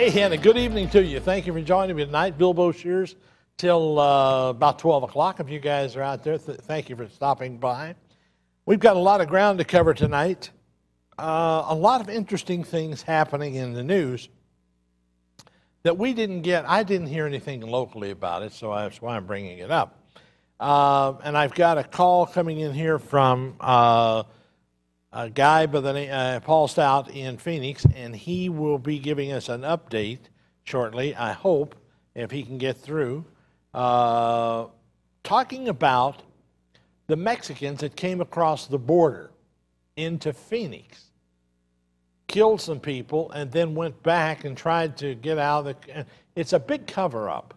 Hey, and a good evening to you. Thank you for joining me tonight. Bilbo Shears till about 12 o'clock. If you guys are out there, thank you for stopping by. We've got a lot of ground to cover tonight. A lot of interesting things happening in the news that we didn't get. I didn't hear anything locally about it, so that's why I'm bringing it up. And I've got a call coming in here from a guy by the name Paul Staudt in Phoenix, and he will be giving us an update shortly, I hope, if he can get through, talking about the Mexicans that came across the border into Phoenix, killed some people, and then went back and tried to get out of the... It's a big cover-up.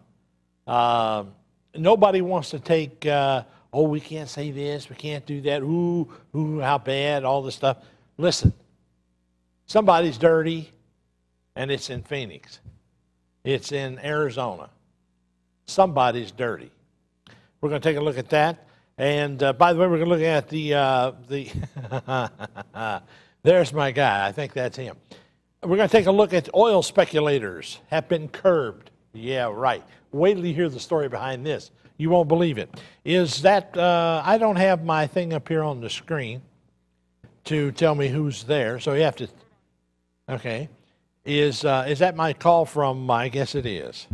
Nobody wants to take... oh, we can't say this, we can't do that, ooh, how bad, all this stuff. Listen, somebody's dirty, and it's in Phoenix. It's in Arizona. Somebody's dirty. We're going to take a look at that. And by the way, we're going to look at the there's my guy. I think that's him. We're going to take a look at oil speculators have been curbed. Yeah, right. Wait till you hear the story behind this. You won't believe it. Is that, I don't have my thing up here on the screen to tell me who's there, so you have to, okay. Is that my call from, I guess it is.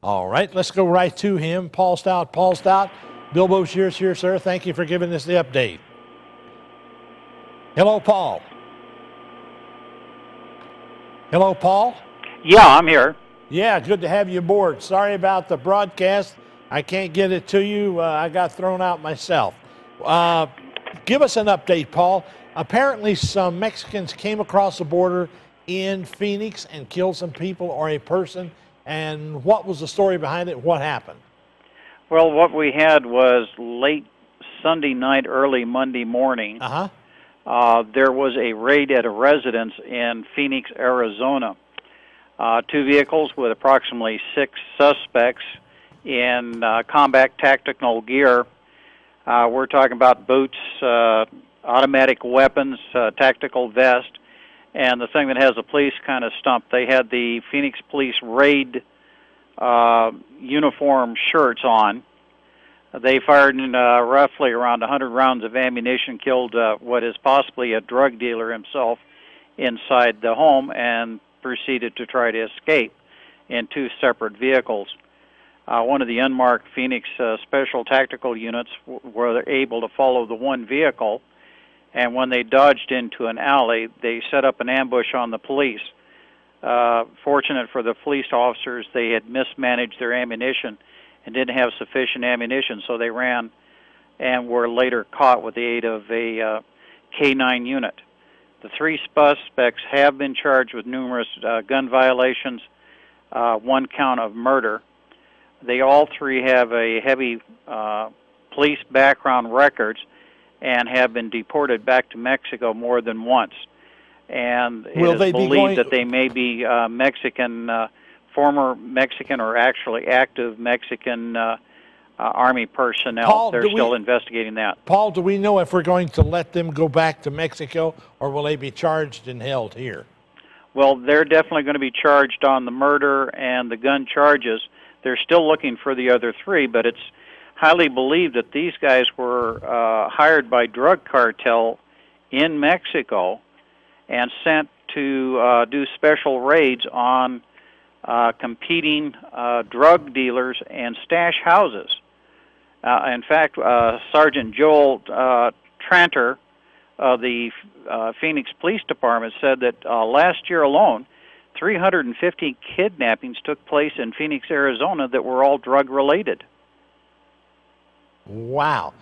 All right, let's go right to him, Paul Staudt. Paul Staudt, Bilbo Shears here, sir. Thank you for giving us the update. Hello, Paul. Hello, Paul. Yeah, I'm here. Yeah, good to have you aboard. Sorry about the broadcast. I can't get it to you. I got thrown out myself. Give us an update, Paul. Apparently some Mexicans came across the border in Phoenix and killed some people or a person. And what was the story behind it? What happened? Well, what we had was late Sunday night, early Monday morning. There was a raid at a residence in Phoenix, Arizona. 2 vehicles with approximately 6 suspects in combat tactical gear. We're talking about boots, automatic weapons, tactical vest, and the thing that has the police kind of stumped, they had the Phoenix Police raid uniform shirts on. They fired roughly around 100 rounds of ammunition, killed what is possibly a drug dealer himself inside the home, and proceeded to try to escape in 2 separate vehicles. One of the unmarked Phoenix Special Tactical Units were able to follow the one vehicle, and when they dodged into an alley, they set up an ambush on the police. Fortunate for the police officers, they had mismanaged their ammunition and didn't have sufficient ammunition, so they ran and were later caught with the aid of a K-9 unit. The 3 suspects have been charged with numerous gun violations, 1 count of murder. They all 3 have a heavy police background records and have been deported back to Mexico more than once. And it is believed that they may be Mexican, former Mexican or actually active Mexican Army personnel. Paul, they're still investigating that. Paul, do we know if we're going to let them go back to Mexico, or will they be charged and held here? Well, they're definitely going to be charged on the murder and the gun charges. They're still looking for the other 3, but it's highly believed that these guys were hired by drug cartel in Mexico and sent to do special raids on competing drug dealers and stash houses. In fact, Sergeant Joel Tranter of the Phoenix Police Department said that last year alone, 350 kidnappings took place in Phoenix, Arizona that were all drug-related. Wow.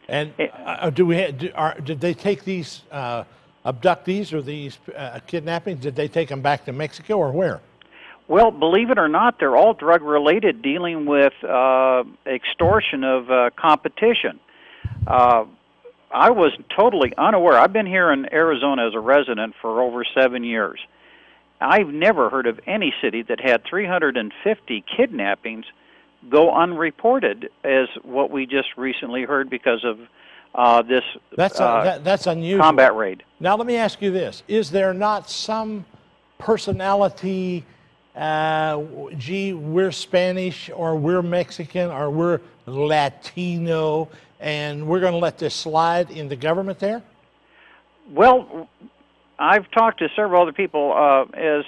And did they take these abductees or these kidnappings, did they take them back to Mexico or where? Well, believe it or not, they're all drug-related, dealing with extortion of competition. I was totally unaware. I've been here in Arizona as a resident for over 7 years. I've never heard of any city that had 350 kidnappings go unreported, as what we just recently heard because of this that's unusual. Combat raid. Now let me ask you this: is there not some personality gee, we're Spanish or we're Mexican or we're Latino, and we're going to let this slide in the government there? Well, I've talked to several other people. As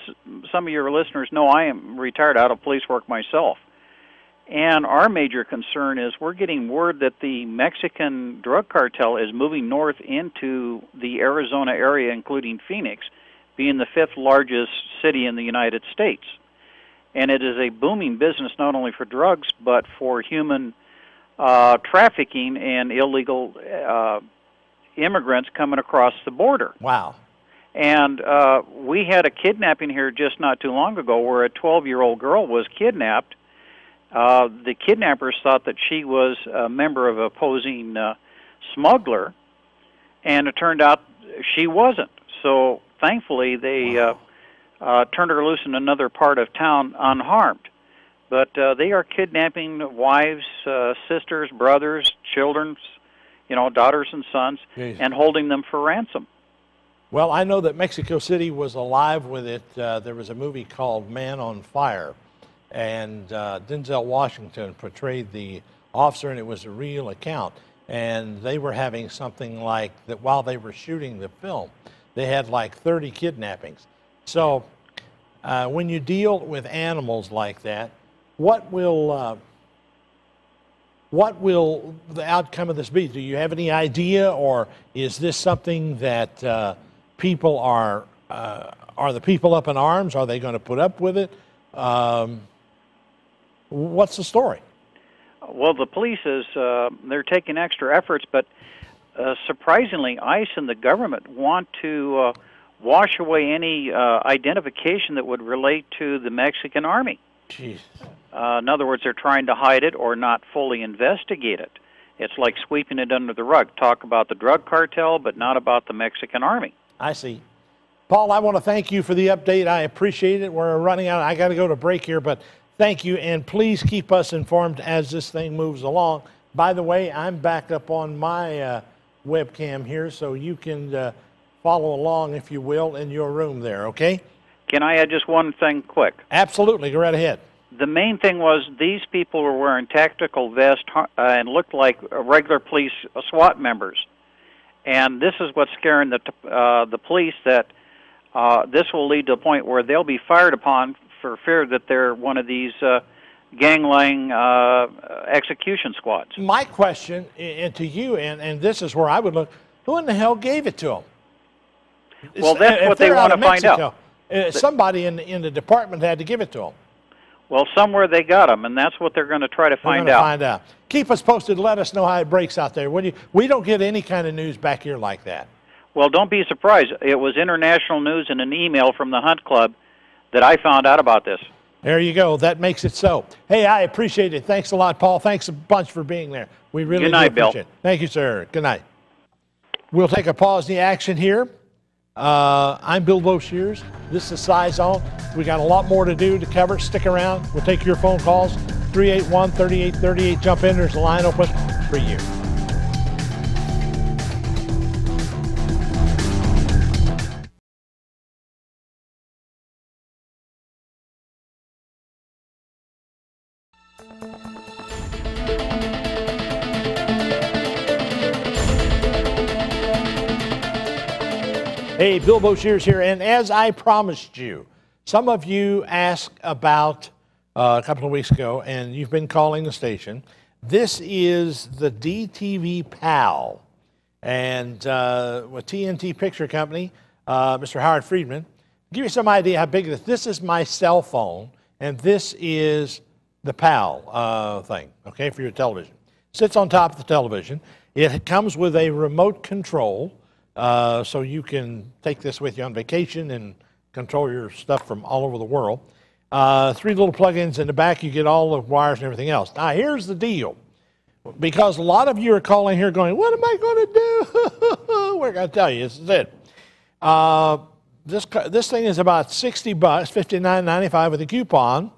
some of your listeners know, I am retired out of police work myself. And our major concern is we're getting word that the Mexican drug cartel is moving north into the Arizona area, including Phoenix, being the 5th largest city in the United States. And it is a booming business not only for drugs, but for human trafficking and illegal immigrants coming across the border. Wow. And we had a kidnapping here just not too long ago where a 12-year-old girl was kidnapped. The kidnappers thought that she was a member of an opposing smuggler, and it turned out she wasn't. So thankfully they turned her loose in another part of town unharmed. But they are kidnapping wives, sisters, brothers, children, daughters and sons, and holding them for ransom. Well, I know that Mexico City was alive with it. There was a movie called Man on Fire, and Denzel Washington portrayed the officer, and it was a real account. And they were having something like that while they were shooting the film. They had like 30 kidnappings. So when you deal with animals like that, what will the outcome of this be? Do you have any idea, or is this something that people are the people up in arms? Are they going to put up with it? What's the story? Well, the police they're taking extra efforts, but surprisingly, ICE and the government want to wash away any identification that would relate to the Mexican army. Jeez. In other words, they're trying to hide it or not fully investigate it. It's like sweeping it under the rug. Talk about the drug cartel, but not about the Mexican army. I see. Paul, I want to thank you for the update. I appreciate it. We're running out. I got to go to break here, but thank you, and please keep us informed as this thing moves along. By the way, I'm back up on my webcam here, so you can follow along, if you will, in your room there, okay? Can I add just one thing quick? Absolutely. Go right ahead. The main thing was these people were wearing tactical vests and looked like regular police SWAT members. And this is what's scaring the police, that this will lead to a point where they'll be fired upon for fear that they're one of these gangling execution squads. My question to you, and this is where I would look, who in the hell gave it to them? Well, that's what they want to find out. Somebody in the department had to give it to them. Well, somewhere they got them, and that's what they're going to try to find out. Keep us posted. Let us know how it breaks out there. We don't get any kind of news back here like that. Well, don't be surprised. It was international news in an email from the Hunt Club that I found out about this. There you go. That makes it so. Hey, I appreciate it. Thanks a lot, Paul. Thanks a bunch for being there. We really Good night, do appreciate Bill. it. Thank you, sir. Good night. We'll take a pause in the action here. I'm Bill Boshears. This is Scizone. We got a lot more to do to cover. Stick around. We'll take your phone calls. 381-3838. Jump in. There's a line open for you. Hey, Bill Boshears here, and as I promised you, some of you asked about a couple of weeks ago, and you've been calling the station. This is the DTV PAL, and with TNT Picture Company, Mr. Howard Friedman. Give you some idea how big it is. This is my cell phone, and this is the PAL thing, okay, for your television. Sits on top of the television. It comes with a remote control. So you can take this with you on vacation and control your stuff from all over the world. 3 little plug-ins in the back. You get all the wires and everything else. Now, here's the deal. Because a lot of you are calling here going, what am I going to do? We're going to tell you. This is it. This thing is about $60, $59.95 with a coupon,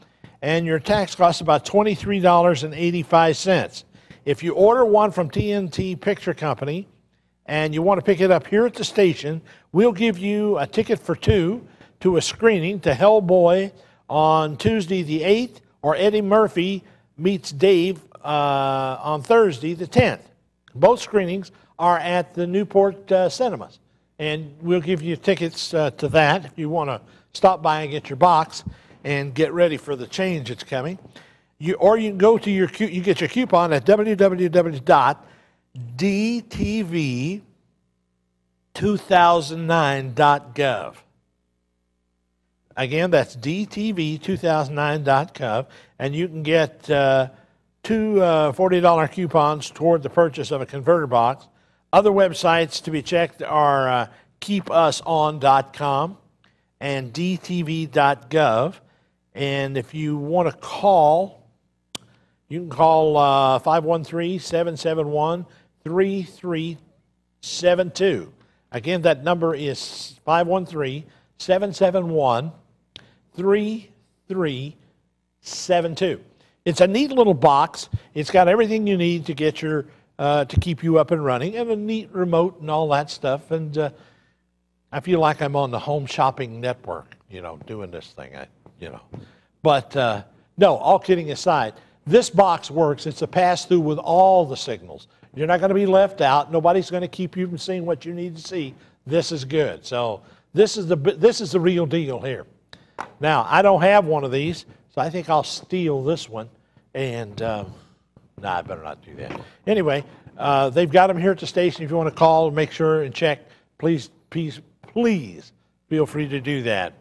and your tax costs about $23.85. If you order one from TNT Picture Company, and you want to pick it up here at the station, we'll give you a ticket for 2 to a screening to Hellboy on Tuesday the 8th, or Eddie Murphy Meets Dave on Thursday the 10th. Both screenings are at the Newport Cinemas. And we'll give you tickets to that if you want to stop by and get your box and get ready for the change that's coming. Or you can go to you get your coupon at www.dtv2009.gov. Again, that's dtv2009.gov, and you can get two $40 coupons toward the purchase of a converter box. Other websites to be checked are keepuson.com and dtv.gov. And if you want to call, you can call 513-771-3372. Again, that number is 513-771-3372. It's a neat little box. It's got everything you need to get your to keep you up and running, and a neat remote and all that stuff. And I feel like I'm on the Home Shopping Network, doing this thing. But no, all kidding aside, this box works. It's a pass-through with all the signals. You're not going to be left out. Nobody's going to keep you from seeing what you need to see. This is good. So this is the real deal here. Now, I don't have one of these, so I think I'll steal this one. And no, I better not do that. Anyway, they've got them here at the station. If you want to call and make sure and check, please feel free to do that.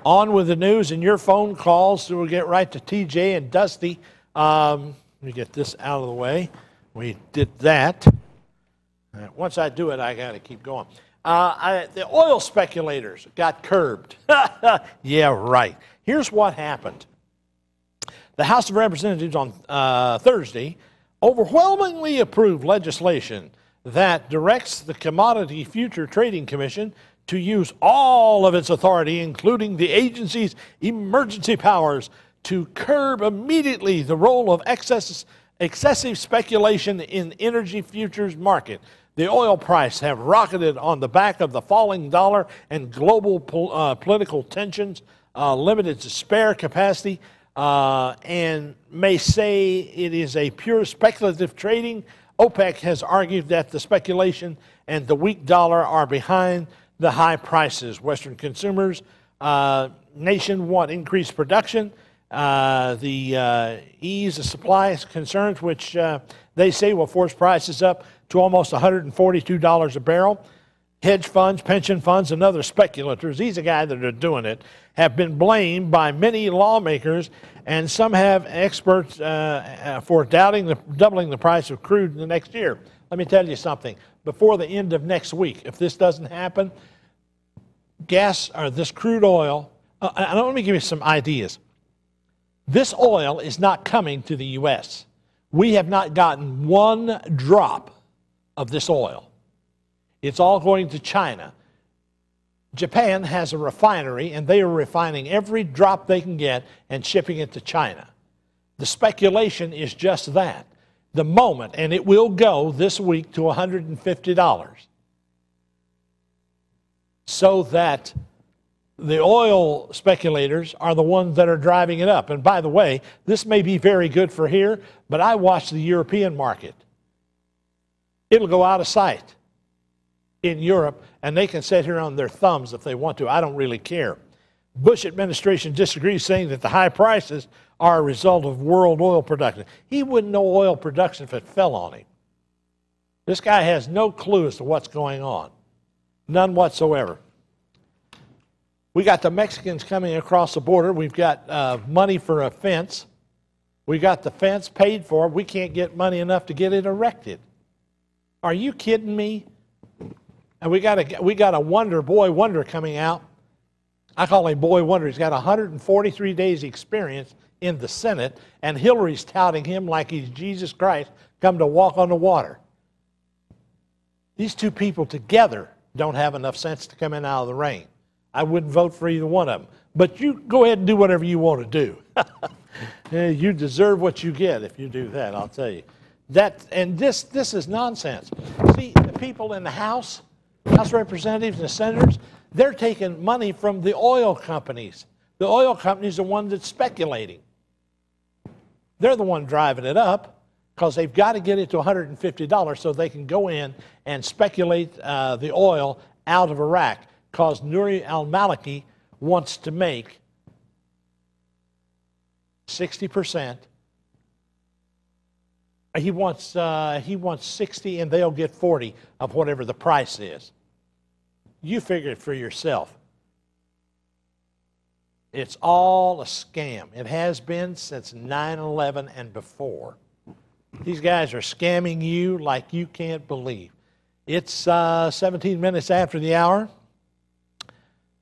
On with the news and your phone calls. So we'll get right to TJ and Dusty. Let me get this out of the way. We did that. Once I do it, I got to keep going. The oil speculators got curbed. Yeah, right. Here's what happened. The House of Representatives on Thursday overwhelmingly approved legislation that directs the Commodity Future Trading Commission to use all of its authority, including the agency's emergency powers, to curb immediately the role of excessive speculation in energy futures market. The oil price have rocketed on the back of the falling dollar and global political tensions, limited spare capacity, and may say it is a pure speculative trading. OPEC has argued that the speculation and the weak dollar are behind the high prices. Western consumers nation want increased production. The ease of supply concerns, which they say will force prices up to almost $142 a barrel. Hedge funds, pension funds, and other speculators, these are guys that are doing it, have been blamed by many lawmakers, and some have experts for doubling the price of crude in the next year. Let me tell you something. Before the end of next week, if this doesn't happen, this crude oil, let me give you some ideas. This oil is not coming to the U.S. We have not gotten one drop of this oil. It's all going to China. Japan has a refinery, and they are refining every drop they can get and shipping it to China. The speculation is just that. The moment, and it will go this week to $150. So that the oil speculators are the ones that are driving it up. And by the way, this may be very good for here, but I watch the European market. It'll go out of sight in Europe, and they can sit here on their thumbs if they want to. I don't really care. Bush administration disagrees, saying that the high prices are a result of world oil production. He wouldn't know oil production if it fell on him. This guy has no clue as to what's going on. None whatsoever. We got the Mexicans coming across the border. We've got money for a fence. We got the fence paid for. We can't get money enough to get it erected. Are you kidding me? And we got a boy wonder coming out. I call him Boy Wonder. He's got 143 days experience in the Senate, and Hillary's touting him like he's Jesus Christ come to walk on the water. These two people together don't have enough sense to come in out of the rain. I wouldn't vote for either one of them. But you go ahead and do whatever you want to do. You deserve what you get if you do that, I'll tell you. This is nonsense. See, the people in the House Representatives and Senators, they're taking money from the oil companies. The oil company's the one that's speculating. They're the one driving it up because they've got to get it to $150 so they can go in and speculate the oil out of Iraq, because Nouri al-Maliki wants to make 60%. He wants 60, and they'll get 40 of whatever the price is. You figure it for yourself. It's all a scam. It has been since 9/11 and before. These guys are scamming you like you can't believe. It's 17 minutes after the hour.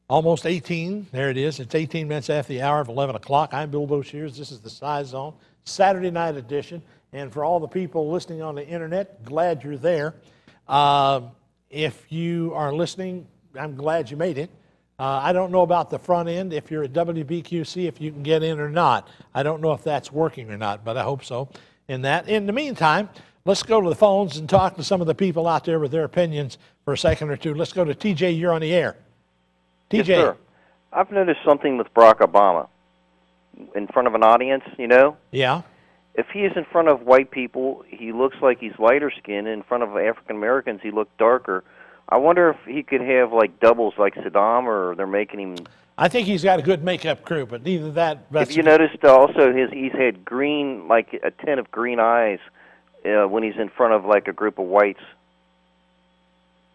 Almost 18. There it is. It's 18 minutes after the hour of 11 o'clock. I'm Bilbo Shears. This is the Scizone Saturday night edition. And for all the people listening on the internet, glad you're there. If you are listening, I'm glad you made it. I don't know about the front end, if you're at WBQC, if you can get in or not. I don't know if that's working or not, but I hope so. In the meantime, let's go to the phones and talk to some of the people out there with their opinions for a second or two. Let's go to TJ. You're on the air. TJ. Yes, sir. I've noticed something with Barack Obama in front of an audience, you know? Yeah. If he is in front of white people, he looks like he's lighter skinned. In front of African Americans, he looks darker. I wonder if he could have like doubles like Saddam, or they're making him. I think he's got a good makeup crew, but neither that. If you noticed also, he's had green, like a tint of green eyes when he's in front of like a group of whites.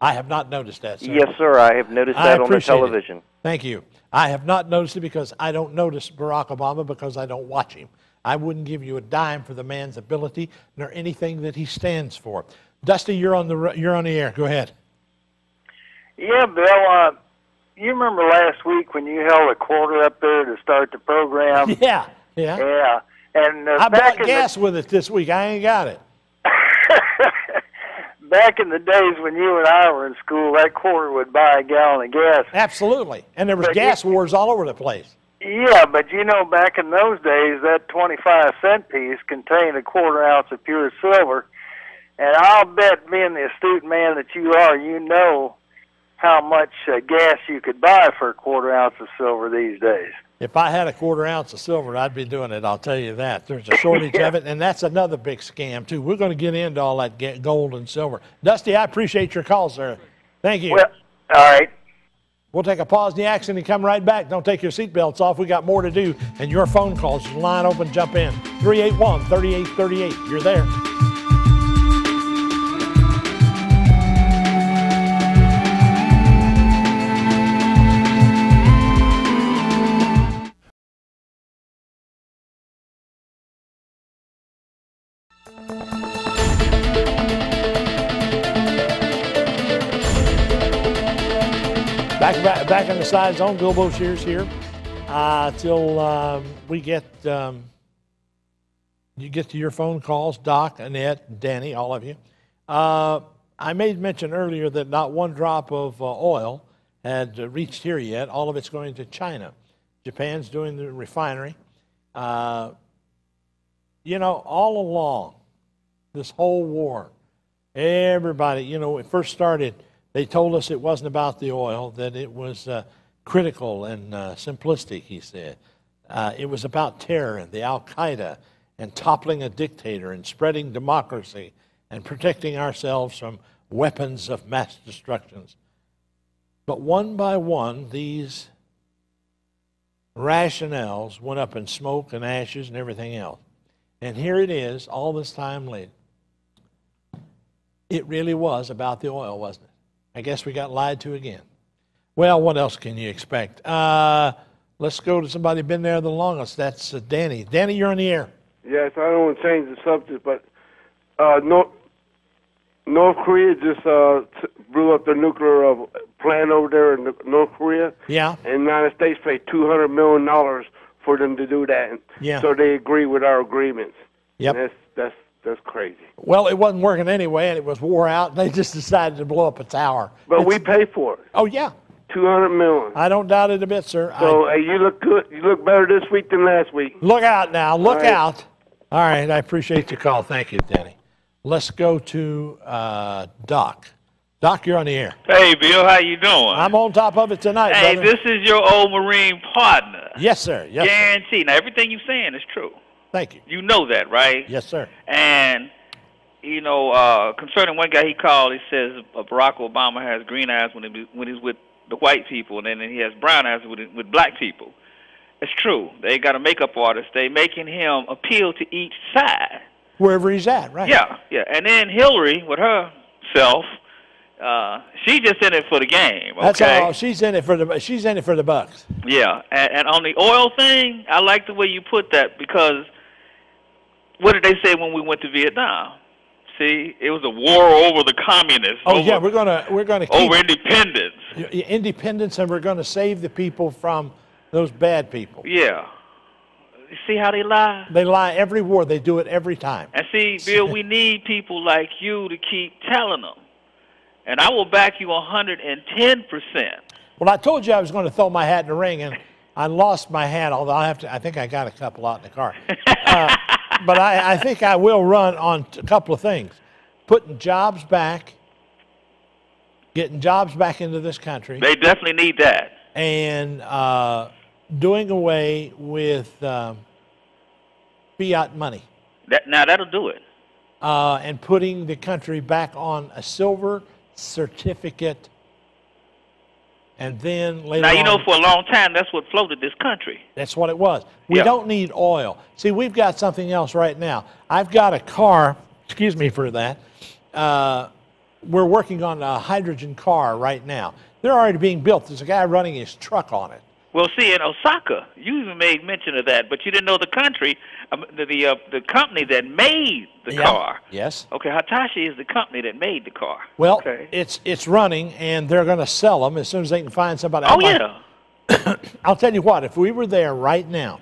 I have not noticed that, sir. Yes, sir. I have noticed that on the television. Thank you. I have not noticed it because I don't notice Barack Obama because I don't watch him. I wouldn't give you a dime for the man's ability nor anything that he stands for. Dusty, you're on the air. Go ahead. Yeah, Bill. You remember last week when you held a quarter up there to start the program? Yeah. And I bought gas with it this week. I ain't got it. Back in the days when you and I were in school, that quarter would buy a gallon of gas. Absolutely. And there was gas wars all over the place. Yeah, but you know, back in those days, that 25-cent piece contained a quarter ounce of pure silver. And I'll bet, being the astute man that you are, you know how much gas you could buy for a quarter ounce of silver these days. If I had a quarter ounce of silver, I'd be doing it, I'll tell you that. There's a shortage of it, and that's another big scam, too. We're going to get into all that gold and silver. Dusty, I appreciate your call, sir. Thank you. Well, all right. We'll take a pause in the action and come right back. Don't take your seatbelts off. We got more to do, and your phone calls. Line open, jump in. 381-3838. You're there. Back in the Scizone, Bilbo Shears here. Till we get you get to your phone calls, Doc, Annette, Danny, all of you. I made mention earlier that not one drop of oil had reached here yet. All of it's going to China. Japan's doing the refinery. You know, all along this whole war, everybody, you know, it first started. They told us it wasn't about the oil, that it was critical and simplistic, he said. It was about terror and the Al-Qaeda and toppling a dictator and spreading democracy and protecting ourselves from weapons of mass destruction. But one by one, these rationales went up in smoke and ashes and everything else. And here it is, all this time later. It really was about the oil, wasn't it? I guess we got lied to again. Well, what else can you expect? Let's go to somebody been there the longest. That's Danny. Danny, you're on the air. Yes, I don't want to change the subject, but North Korea just blew up their nuclear plant over there in North Korea. Yeah. And the United States paid $200 million for them to do that. Yeah. So they agree with our agreements. Yep. And that's crazy. Well, it wasn't working anyway, and it was wore out, and they just decided to blow up a tower. But we pay for it. Oh, yeah. $200 million. I don't doubt it a bit, sir. So you look good. You look better this week than last week. Look out now. Look out. All right. I appreciate your call. Thank you, Danny. Let's go to Doc. Doc, you're on the air. Hey, Bill. How you doing? I'm on top of it tonight, Hey, brother. this is your old Marine partner. Yes, sir. Yes, Guaranteed. Now, everything you're saying is true. Thank you. You know that, right? Yes, sir. And, you know, concerning one guy he called, he says Barack Obama has green eyes when he's with the white people, and then he has brown eyes with black people. It's true. They got a makeup artist. They making him appeal to each side. Wherever he's at, right? Yeah, yeah. And then Hillary, with herself, she just in it for the game. Okay? That's all. She's in it for the bucks. Yeah. And on the oil thing, I like the way you put that, because what did they say when we went to Vietnam? See, it was a war over the communists. Oh yeah, we're gonna keep over independence. Independence, and we're going to save the people from those bad people. Yeah. You see how they lie? They lie every war. They do it every time. And see, Bill, we need people like you to keep telling them. And I will back you 110%. Well, I told you I was going to throw my hat in the ring, and I lost my hat, although I think I got a couple out in the car. But I think I will run on a couple of things. Putting jobs back, getting jobs back into this country. They definitely need that. And doing away with fiat money. Now that'll do it. And putting the country back on a silver certificate. And then later on. Now, you know, for a long time, that's what floated this country. That's what it was. We don't need oil. See, we've got something else right now. I've got a car, excuse me for that. We're working on a hydrogen car right now. They're already being built. There's a guy running his truck on it. Well, see, in Osaka, you even made mention of that, but you didn't know the country, the company that made the car. Yes. Okay, Hitachi is the company that made the car. Well, okay. it's running, and they're going to sell them as soon as they can find somebody. Oh, yeah. I'll tell you what, if we were there right now,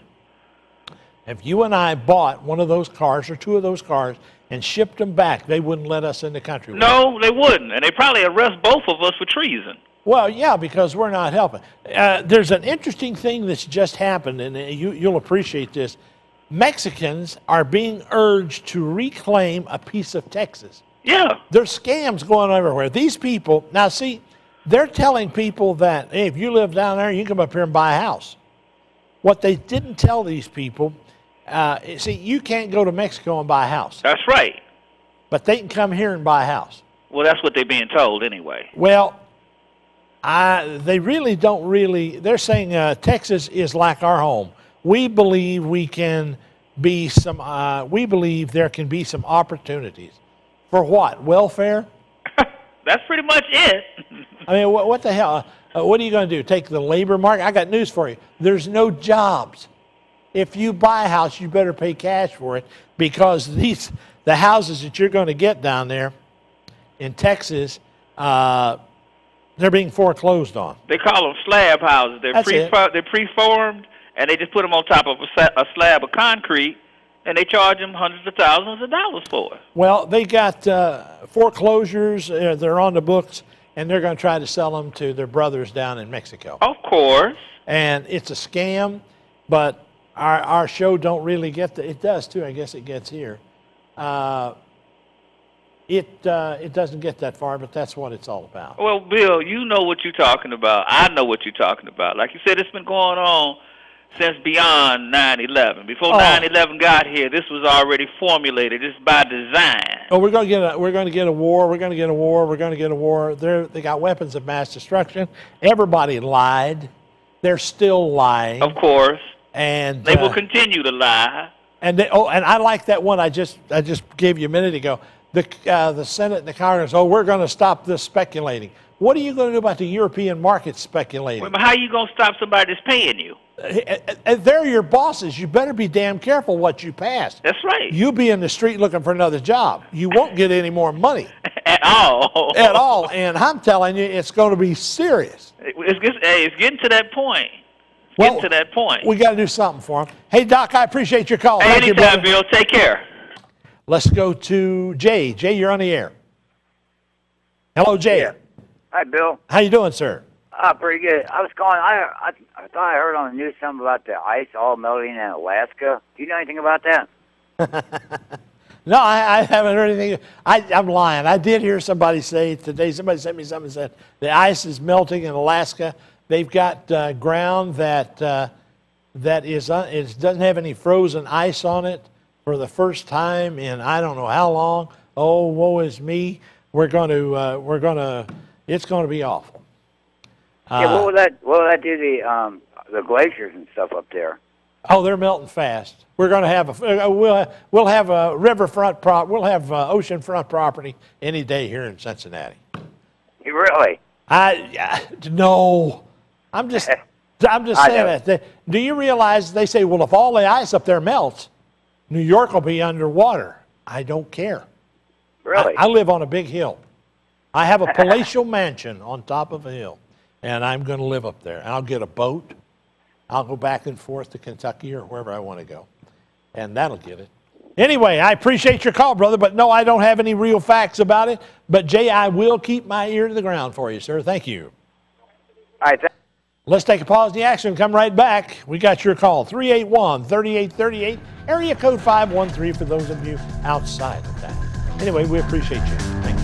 if you and I bought one of those cars or two of those cars and shipped them back, they wouldn't let us in the country. No, they wouldn't, and they probably arrest both of us for treason. Well, yeah, because we're not helping. There's an interesting thing that's just happened, and you'll appreciate this. Mexicans are being urged to reclaim a piece of Texas. Yeah. There's scams going everywhere. These people, now see, they're telling people that, hey, if you live down there, you can come up here and buy a house. What they didn't tell these people, see, you can't go to Mexico and buy a house. That's right. But they can come here and buy a house. Well, that's what they're being told anyway. Well, they really don't really. They're saying Texas is like our home. We believe we can be some. We believe there can be some opportunities. For what? Welfare? That's pretty much it. I mean, what the hell? What are you going to do? Take the labor market? I got news for you. There's no jobs. If you buy a house, you better pay cash for it, because the houses that you're going to get down there in Texas. They're being foreclosed on. They call them slab houses. They're preformed, and they just put them on top of a slab of concrete, and they charge them hundreds of thousands of dollars for it. Well, they got foreclosures. They're on the books, and they're going to try to sell them to their brothers down in Mexico. Of course. And it's a scam, but our show don't really get it does, too. I guess it gets here. It doesn't get that far, but that's what it's all about. Well, Bill, you know what you're talking about. I know what you're talking about. Like you said, it's been going on since beyond 9/11. Before 9/11 got here, this was already formulated. It's by design. Oh, we're going to get a war. We're going to get a war. We're going to get a war. They got weapons of mass destruction. Everybody lied. They're still lying. Of course. And they will continue to lie. And I like that one I just gave you a minute ago. The Senate and the Congress, we're going to stop this speculating. What are you going to do about the European market speculating? Well, how are you going to stop somebody that's paying you? They're your bosses. You better be damn careful what you pass. That's right. You be in the street looking for another job. You won't get any more money. At all. At all. And I'm telling you, it's going to be serious. It's getting to that point. Getting to that point. We got to do something for them. Hey, Doc, I appreciate your call. Hey, anytime, Bill. Take care. Let's go to Jay. Jay, you're on the air. Hello, Jay. Yeah. Hi, Bill. How you doing, sir? Pretty good. I was calling. I thought I heard on the news something about the ice all melting in Alaska. Do you know anything about that? No, I haven't heard anything. I'm lying. I did hear somebody say today, somebody sent me something and said the ice is melting in Alaska. They've got ground that that is it doesn't have any frozen ice on it for the first time in I don't know how long. Oh, woe is me. It's going to be awful. Yeah, what will that do to the glaciers and stuff up there? Oh, they're melting fast. We're going to have we'll have a riverfront we'll have oceanfront property any day here in Cincinnati. You really? No. I'm just saying that. Do you realize they say, well, if all the ice up there melts, New York will be underwater. I don't care. Really? I live on a big hill. I have a palatial mansion on top of a hill, and I'm going to live up there. I'll get a boat. I'll go back and forth to Kentucky or wherever I want to go, and that'll get it. Anyway, I appreciate your call, brother, but no, I don't have any real facts about it. But, Jay, I will keep my ear to the ground for you, sir. Thank you. All right. Let's take a pause in the action and come right back. We got your call, 381-3838, area code 513 for those of you outside of that. Anyway, we appreciate you. Thank you.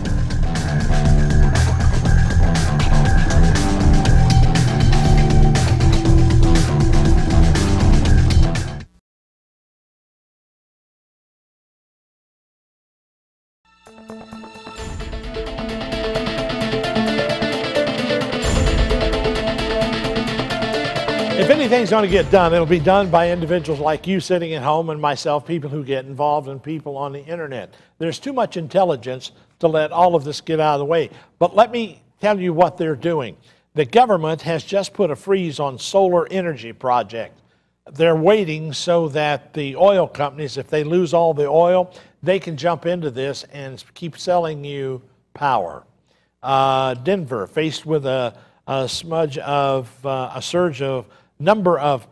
If anything's going to get done, it'll be done by individuals like you sitting at home and myself, people who get involved, and people on the internet. There's too much intelligence to let all of this get out of the way. But let me tell you what they're doing. The government has just put a freeze on solar energy projects. They're waiting so that the oil companies, if they lose all the oil, they can jump into this and keep selling you power. Denver, faced with a surge of number of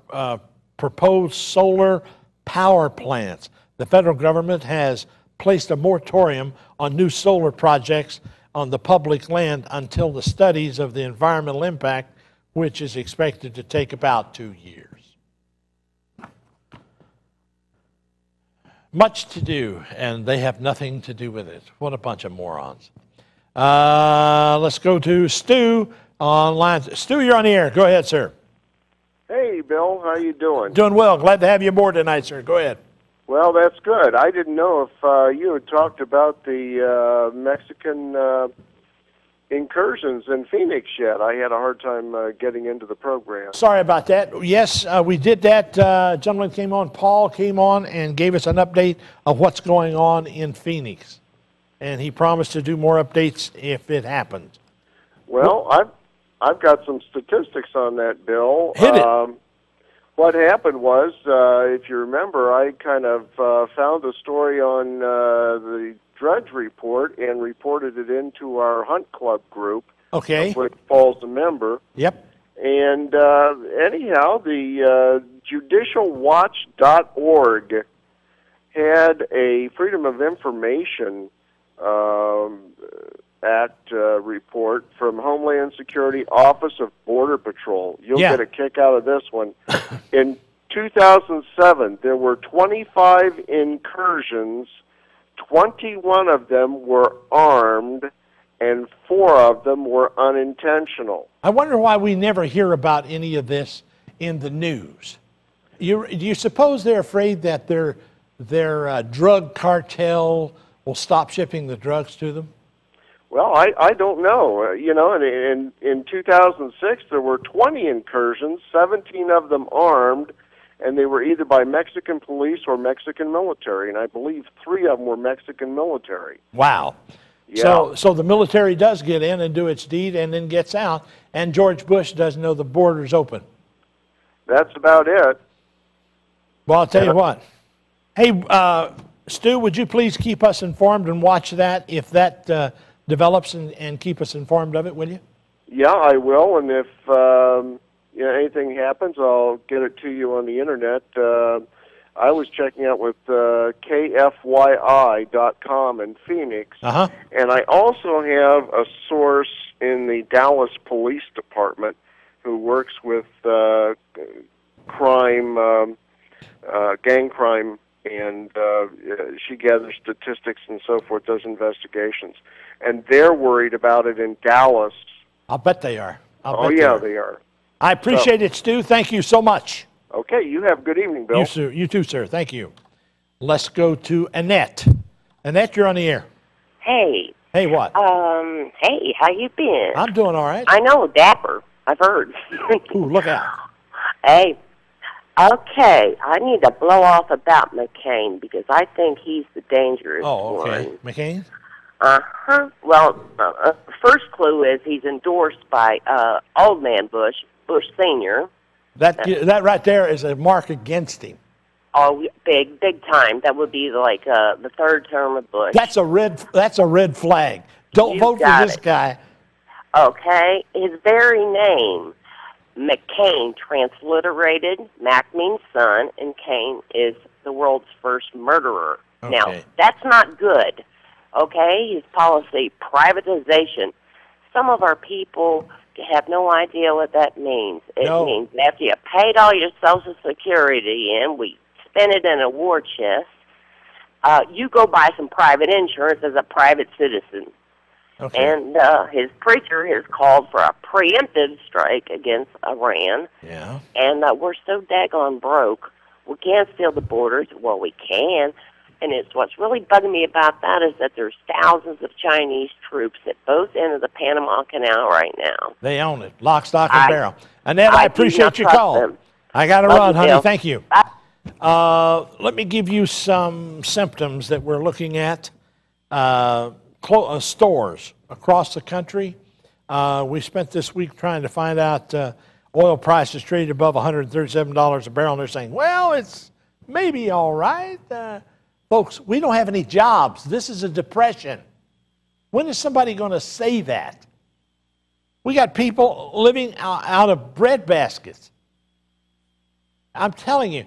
proposed solar power plants. The federal government has placed a moratorium on new solar projects on the public land until the studies of the environmental impact, which is expected to take about 2 years. Much to do, and they have nothing to do with it. What a bunch of morons. Let's go to Stu online. Stu, you're on the air. Go ahead, sir. Hey, Bill. How you doing? Doing well. Glad to have you aboard tonight, sir. Go ahead. Well, that's good. I didn't know if you had talked about the Mexican incursions in Phoenix yet. I had a hard time getting into the program. Sorry about that. Yes, we did that. Gentleman came on, Paul came on and gave us an update of what's going on in Phoenix. And he promised to do more updates if it happens. Well, I've got some statistics on that, Bill. Hit it. What happened was, if you remember, I kind of found a story on the Drudge Report and reported it into our Hunt Club group, okay, of which Paul's a member. Yep. And anyhow, the judicialwatch.org had a Freedom of Information Act report from Homeland Security Office of Border Patrol. You'll get a kick out of this one. In 2007, there were 25 incursions. 21 of them were armed, and 4 of them were unintentional. I wonder why we never hear about any of this in the news. Do you suppose they're afraid that their drug cartel will stop shipping the drugs to them? Well, I don't know. In 2006, there were 20 incursions, 17 of them armed, and they were either by Mexican police or Mexican military, and I believe 3 of them were Mexican military. Wow. Yeah. So the military does get in and do its deed and then gets out, and George Bush doesn't know the border's open. That's about it. Well, I'll tell you what. Hey, Stu, would you please keep us informed and watch that if that develops and keep us informed of it, will you? Yeah, I will, and if anything happens, I'll get it to you on the internet. I was checking out with KFYI.com in Phoenix, and I also have a source in the Dallas Police Department who works with crime, gang crime, and she gathers statistics and so forth, does investigations. And they're worried about it in Dallas. I'll bet they are. They are. I appreciate it, Stu. Thank you so much. Okay, you have a good evening, Bill. You too, sir. Thank you. Let's go to Annette. Annette, you're on the air. Hey. Hey, what? Hey, how you been? I'm doing all right. I know, dapper. I've heard. Ooh, look out. Hey. Okay, I need to blow off about McCain because I think he's the dangerous one. Oh, okay. McCain? Uh-huh. Well, first clue is he's endorsed by old man Bush Sr. That right there is a mark against him. Oh, big time. That would be like the third term of Bush. That's a red flag. Don't vote for this guy. Okay. His very name, McCain, transliterated. Mac means son, and Cain is the world's first murderer. Okay. Now, that's not good. Okay? His policy, privatization. Some of our people have no idea what that means. It means after you paid all your Social Security in, we spend it in a war chest, you go buy some private insurance as a private citizen. Okay. And his preacher has called for a preemptive strike against Iran. Yeah. And we're so daggone broke, we can't seal the borders. Well, we can. And what's really bugging me about that is that there's thousands of Chinese troops at both ends of the Panama Canal right now. They own it, lock, stock, and barrel. Annette, I appreciate your call. Them. I got to run, honey. Bill. Thank you. Let me give you some symptoms that we're looking at. Stores across the country. We spent this week trying to find out oil prices traded above $137 a barrel, and they're saying, well, it's maybe all right. Folks, we don't have any jobs. This is a depression. When is somebody going to say that? We got people living out of bread baskets. I'm telling you,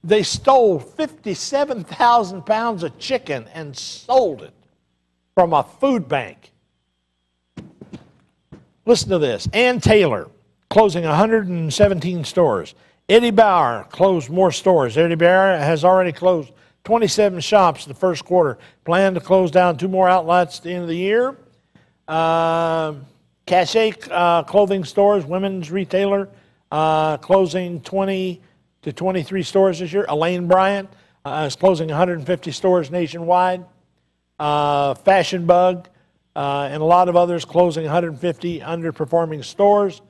they stole 57,000 pounds of chicken and sold it from a food bank. Listen to this. Ann Taylor closing 117 stores. Eddie Bauer closed more stores. Eddie Bauer has already closed 27 shops in the first quarter. Plan to close down 2 more outlets at the end of the year. Cachet clothing stores, women's retailer, closing 20 to 23 stores this year. Elaine Bryant is closing 150 stores nationwide. Fashion Bug and a lot of others closing 150 underperforming stores.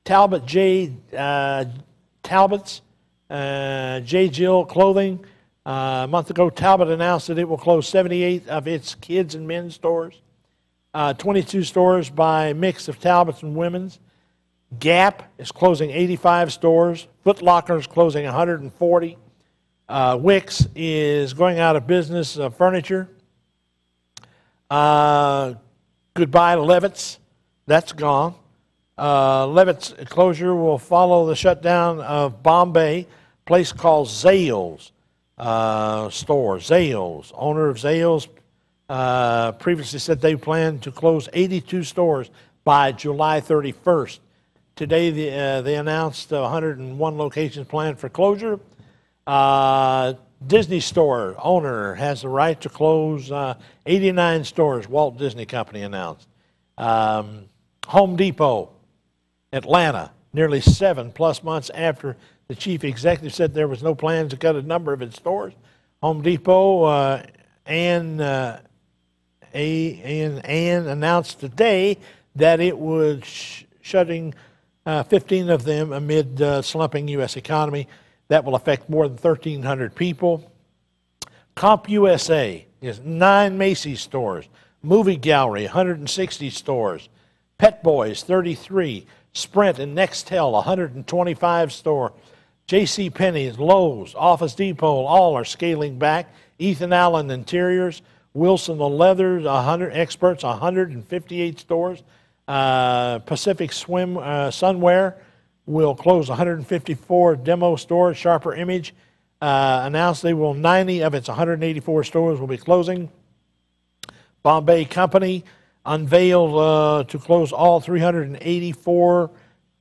Talbot's J. Jill Clothing. A month ago, Talbot announced that it will close 78 of its kids and men's stores. 22 stores by mix of Talbot's and women's. Gap is closing 85 stores. Foot Locker is closing 140. Wix is going out of business furniture. Goodbye to Levitt's. That's gone. Levitt's closure will follow the shutdown of Bombay, a place called Zales store. Zales, owner of Zales, previously said they plan to close 82 stores by July 31st. Today they announced 101 locations planned for closure. Disney store owner has the right to close 89 stores, Walt Disney Company announced. Home Depot, Atlanta, nearly 7+ months after the chief executive said there was no plans to cut a number of its stores. Home Depot and announced today that it was shutting 15 of them amid slumping U.S. economy. That will affect more than 1,300 people. CompUSA is 9 Macy's stores. Movie Gallery, 160 stores. Pet Boys, 33. Sprint and Nextel, 125 stores. JCPenney's, Lowe's, Office Depot, all are scaling back. Ethan Allen Interiors, Wilson the Leathers, 100 experts, 158 stores. Pacific Sunwear will close 154 demo stores. Sharper Image announced 90 of its 184 stores will be closing. Bombay Company unveiled to close all 384.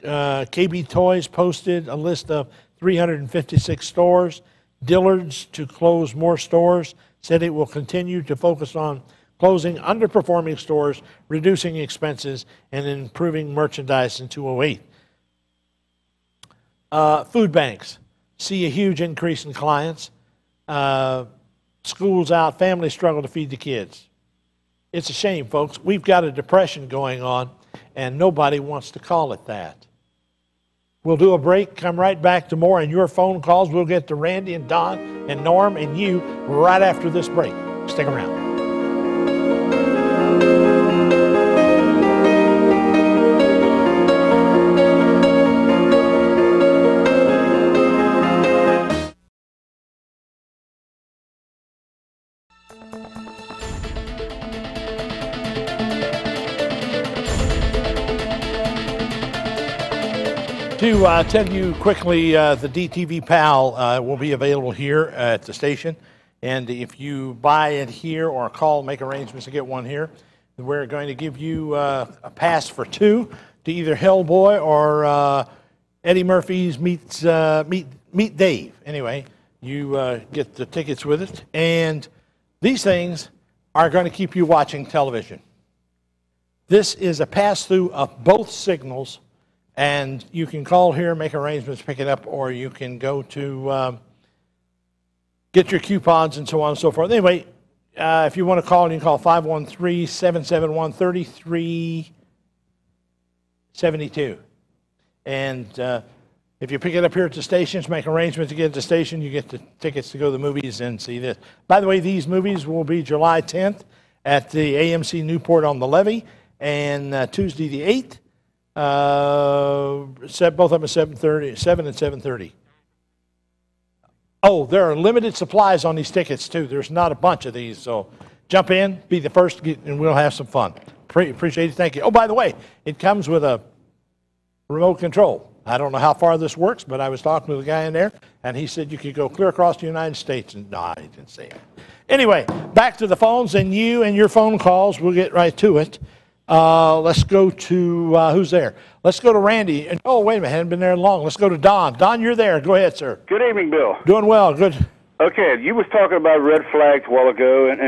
KB Toys posted a list of 356 stores. Dillard's to close more stores, said it will continue to focus on closing underperforming stores, reducing expenses, and improving merchandise in 2008. Food banks. see a huge increase in clients. School's out, families struggle to feed the kids. It's a shame, folks. We've got a depression going on, and nobody wants to call it that. We'll do a break, come right back to more, and your phone calls. We'll get to Randy and Don and Norm and you right after this break. Stick around. To tell you quickly, the DTV PAL will be available here at the station. And if you buy it here or call, make arrangements to get one here, we're going to give you a pass for 2 to either Hellboy or Eddie Murphy's Meet Dave. Anyway, you get the tickets with it. And these things are going to keep you watching television. This is a pass-through of both signals. And you can call here, make arrangements, pick it up, or you can go to get your coupons and so on and so forth. Anyway, if you want to call, you can call 513-771-3372. And if you pick it up here at the stations, make arrangements to get at the station, you get the tickets to go to the movies and see this. By the way, these movies will be July 10th at the AMC Newport on the Levee, and Tuesday the 8th. Both of them at 7:30, 7 and 7:30. Oh, there are limited supplies on these tickets too. There's not a bunch of these, so jump in, be the first, and we'll have some fun. Appreciate it. Thank you. Oh, by the way, it comes with a remote control. I don't know how far this works, but I was talking to the guy in there, and he said you could go clear across the United States. And no, he didn't say it. Anyway, back to the phones, and you and your phone calls. We'll get right to it. Let's go to, who's there? Let's go to Randy. And, oh, wait a minute, hadn't been there long. Let's go to Don. Don, you're there. Go ahead, sir. Good evening, Bill. Doing well. Good. Okay, you was talking about red flags a while ago, and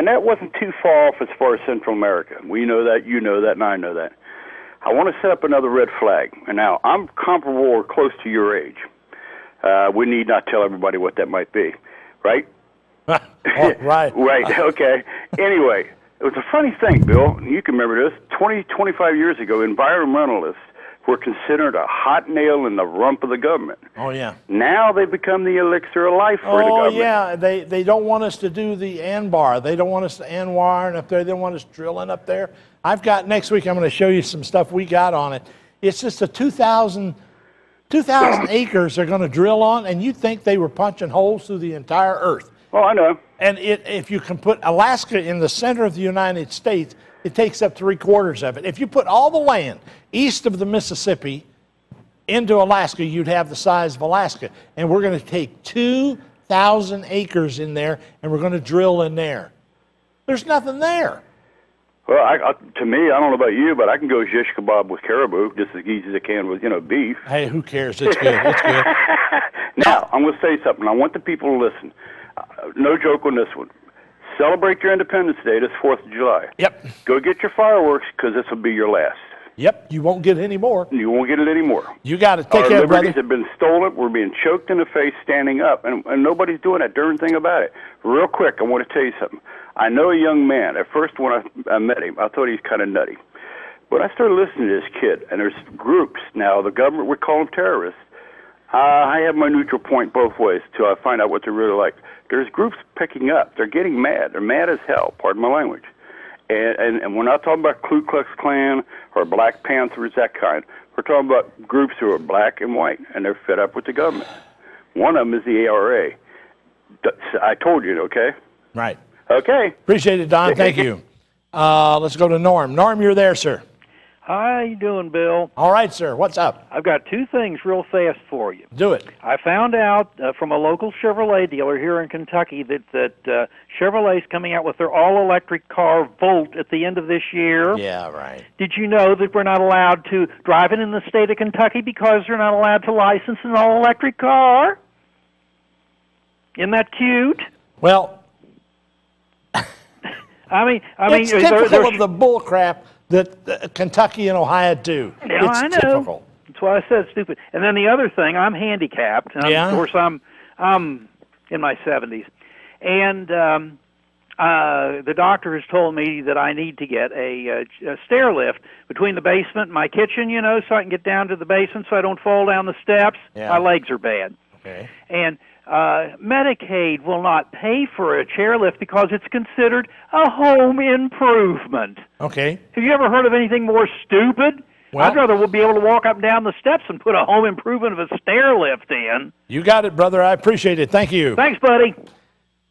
that wasn't too far off as far as Central America. We know that, you know that, and I know that. I want to set up another red flag. And now, I'm comparable or close to your age. We need not tell everybody what that might be, right? Oh, right. Right, okay. Anyway. It was a funny thing, Bill. You can remember this. 25 years ago, environmentalists were considered a hot nail in the rump of the government. Oh, yeah. Now they've become the elixir of life for the government. Oh, yeah. They don't want us to do the ANWR. They don't want us to ANWR up there. They don't want us drilling up there. Next week, I'm going to show you some stuff we got on it. It's just a 2,000 acres they're going to drill on, and you'd think they were punching holes through the entire earth. Oh, I know. And if you can put Alaska in the center of the United States, it takes up 3/4 of it. If you put all the land east of the Mississippi into Alaska, you'd have the size of Alaska. And we're going to take 2,000 acres in there, and we're going to drill in there. There's nothing there. Well, to me, I don't know about you, but I can go shish kebab with caribou just as easy as I can with, beef. Hey, who cares? It's good. It's good. Now, I'm going to say something. I want the people to listen. No joke on this one. Celebrate your Independence Day this 4th of July. Yep. Go get your fireworks because this will be your last. Yep. You won't get any more. You won't get it anymore. You got to take care, brother. Our liberties have been stolen. We're being choked in the face standing up, and nobody's doing a darn thing about it. Real quick, I want to tell you something. I know a young man. At first, when I met him, I thought he was kind of nutty. But I started listening to this kid, and there's groups now. The government would call them terrorists. I have my neutral point both ways till I find out what they're really like. There's groups picking up. They're getting mad. They're mad as hell, pardon my language. And we're not talking about Ku Klux Klan or Black Panthers, that kind. We're talking about groups who are black and white, and they're fed up with the government. One of them is the ARA. I told you, okay? Right. Okay. Appreciate it, Don. Thank you. Let's go to Norm. Norm, you're there, sir. How you doing, Bill? All right, sir. What's up? I've got 2 things real fast for you. Do it. I found out from a local Chevrolet dealer here in Kentucky that Chevrolet's coming out with their all-electric car Volt at the end of this year. Yeah, right. Did you know that we're not allowed to drive it in the state of Kentucky because they're not allowed to license an all-electric car? Isn't that cute? Well, I mean, it's typical of the bull crap that Kentucky and Ohio do. Yeah, It's I know. typical. That's That's why I said stupid. And then the other thing, I'm handicapped. And Yeah. Of course, I'm in my 70s. And the doctor has told me that I need to get a stair lift between the basement and my kitchen, you know, so I can get down to the basement so I don't fall down the steps. Yeah. My legs are bad. Okay. And Medicaid will not pay for a chairlift because it's considered a home improvement. Okay. Have you ever heard of anything more stupid? Well, I'd rather be able to walk up and down the steps and put a home improvement of a stair lift in. You got it, brother. I appreciate it. Thank you. Thanks, buddy.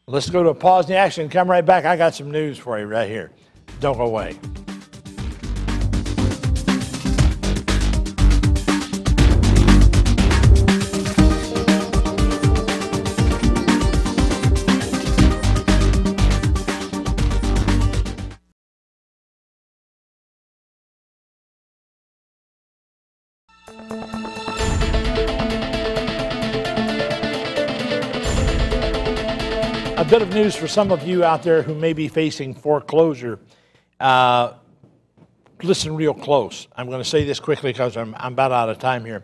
Let's go to a pause in the action. Come right back. I got some news for you right here. Don't go away. A bit of news for some of you out there who may be facing foreclosure. Listen real close. I'm going to say this quickly because I'm about out of time here.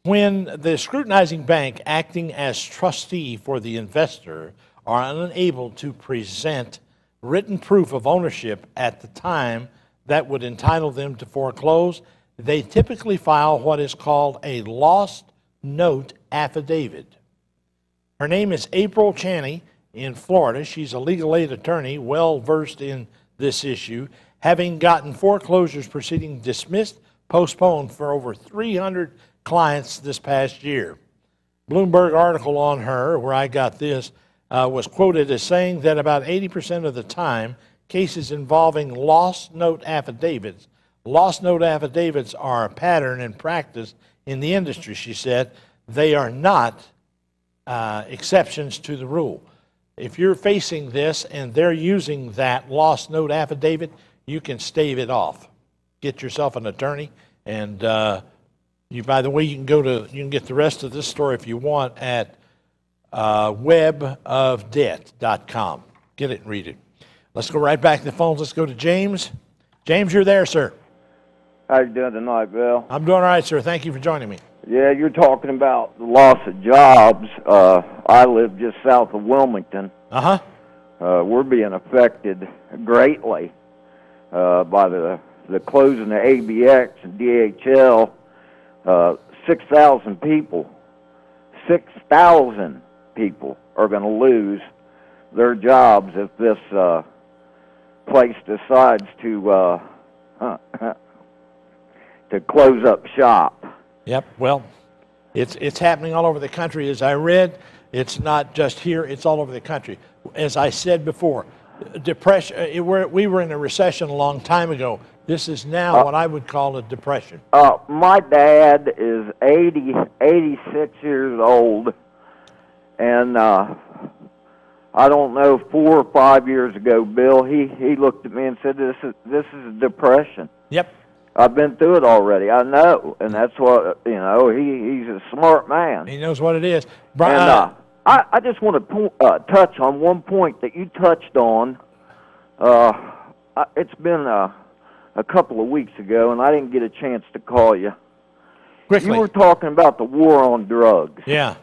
When the scrutinizing bank acting as trustee for the investor are unable to present written proof of ownership at the time that would entitle them to foreclose, they typically file what is called a lost note affidavit. Her name is April Chaney in Florida. She's a legal aid attorney, well versed in this issue, having gotten foreclosures proceedings dismissed, postponed for over 300 clients this past year. Bloomberg article on her, where I got this, was quoted as saying that about 80% of the time, cases involving lost note affidavits are a pattern and practice in the industry, she said. They are not exceptions to the rule. If you're facing this and they're using that lost note affidavit, you can stave it off. Get yourself an attorney, and by the way, you can get the rest of this story if you want at webofdebt.com. Get it and read it. Let's go right back to the phones. Let's go to James. James, you're there, sir. How you doing tonight, Bill? I'm doing all right, sir. Thank you for joining me. Yeah, you're talking about the loss of jobs. I live just south of Wilmington. Uh-huh. We're being affected greatly by the closing of ABX and DHL. 6,000 people are going to lose their jobs if this place decides to close up shop. Yep. Well, it's happening all over the country. As I read, it's not just here; it's all over the country. As I said before, depression. We were in a recession a long time ago. This is now what I would call a depression. My dad is 86 years old, and I don't know, 4 or 5 years ago, Bill, he looked at me and said, "This is a depression." Yep. I've been through it already. I know, and that's what he's a smart man. He knows what it is. And I just want to touch on one point that you touched on. It's been a couple of weeks ago, and I didn't get a chance to call you. Quickly. You were talking about the war on drugs. Yeah.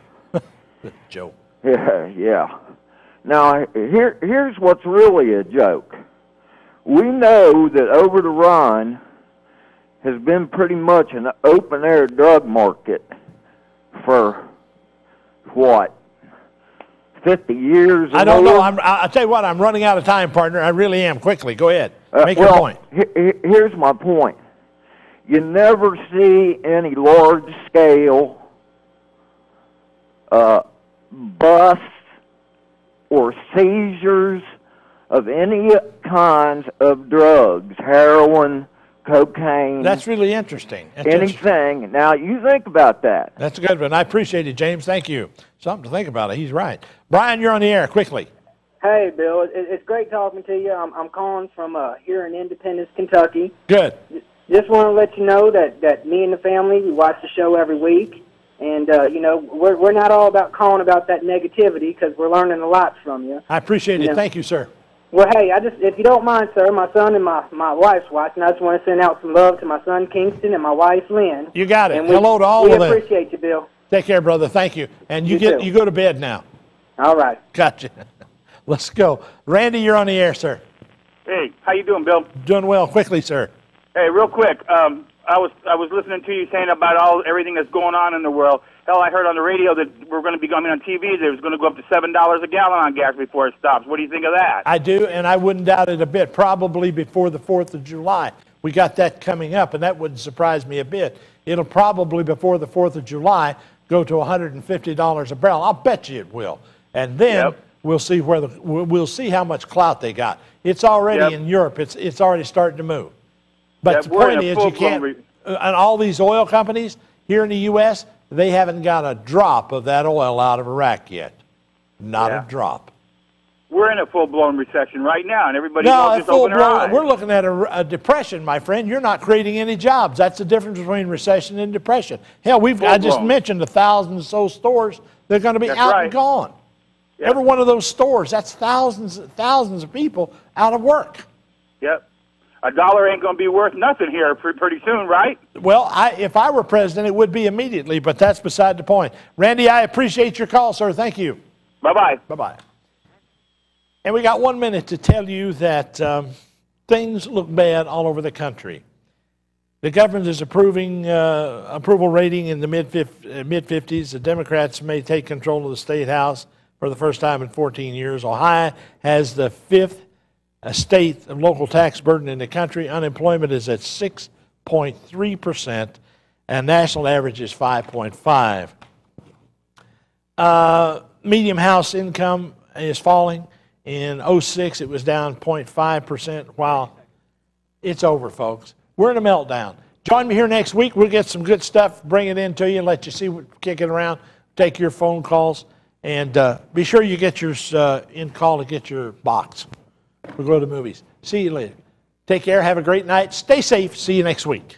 Joke. Yeah. Now, here's what's really a joke. We know that Over the Rhine has been pretty much an open-air drug market for, 50 years? I don't know. I'll tell you what, I'm running out of time, partner. I really am. Quickly, go ahead. Make your point. Here's my point. You never see any large-scale busts or seizures of any kinds of drugs, heroin, cocaine. That's really interesting. Anything. Now, you think about that. That's a good one. I appreciate it, James. Thank you. Something to think about. He's right. Brian, you're on the air. Quickly. Hey, Bill. It's great talking to you. I'm calling from here in Independence, Kentucky. Good. Just want to let you know that me and the family, we watch the show every week. And, we're not all about calling about that negativity because we're learning a lot from you. I appreciate it. Thank you, sir. Well, hey, if you don't mind, sir, my son and my wife's watching. I just want to send out some love to my son Kingston and my wife Lynn. You got it. And Hello to all of them. We appreciate you, Bill. Take care, brother. Thank you. And you go to bed now. All right. Gotcha. Let's go. Randy, you're on the air, sir. Hey, how you doing, Bill? Doing well. Quickly, sir. Hey, real quick. I was listening to you saying about everything that's going on in the world. Hell, I heard on the radio that we're going to be coming on TV that it was going to go up to $7 a gallon on gas before it stops. What do you think of that? I do, and I wouldn't doubt it a bit. Probably before the 4th of July. We got that coming up, and that wouldn't surprise me a bit. It'll probably, before the 4th of July, go to $150 a barrel. I'll bet you it will. And then we'll see we'll see how much clout they got. It's already in Europe. It's already starting to move. But the point is, you can't. And all these oil companies here in the U.S., they haven't got a drop of that oil out of Iraq yet. Not a drop. We're in a full-blown recession right now, and everybody's all just open their eyes. We're looking at a depression, my friend. You're not creating any jobs. That's the difference between recession and depression. Hell, I just mentioned 1,000 or so stores. They're going to be out and gone. Yep. Every one of those stores, that's thousands of people out of work. Yep. $1 ain't going to be worth nothing here pretty soon, right? Well, if I were president, it would be immediately, but that's beside the point. Randy, I appreciate your call, sir. Thank you. Bye-bye. Bye-bye. And we got 1 minute to tell you that things look bad all over the country. The government is approving approval rating in the mid-50s. The Democrats may take control of the State House for the first time in 14 years. Ohio has the 5th state of local tax burden in the country. Unemployment is at 6.3%, and national average is 5.5. Medium house income is falling. In 2006, it was down 0.5%. While it's over, folks. We're in a meltdown. Join me here next week. We'll get some good stuff, bring it in to you, and let you see what kick it around, take your phone calls, and be sure you get yours in call to get your box. We'll go to the movies. See you later. Take care. Have a great night. Stay safe. See you next week.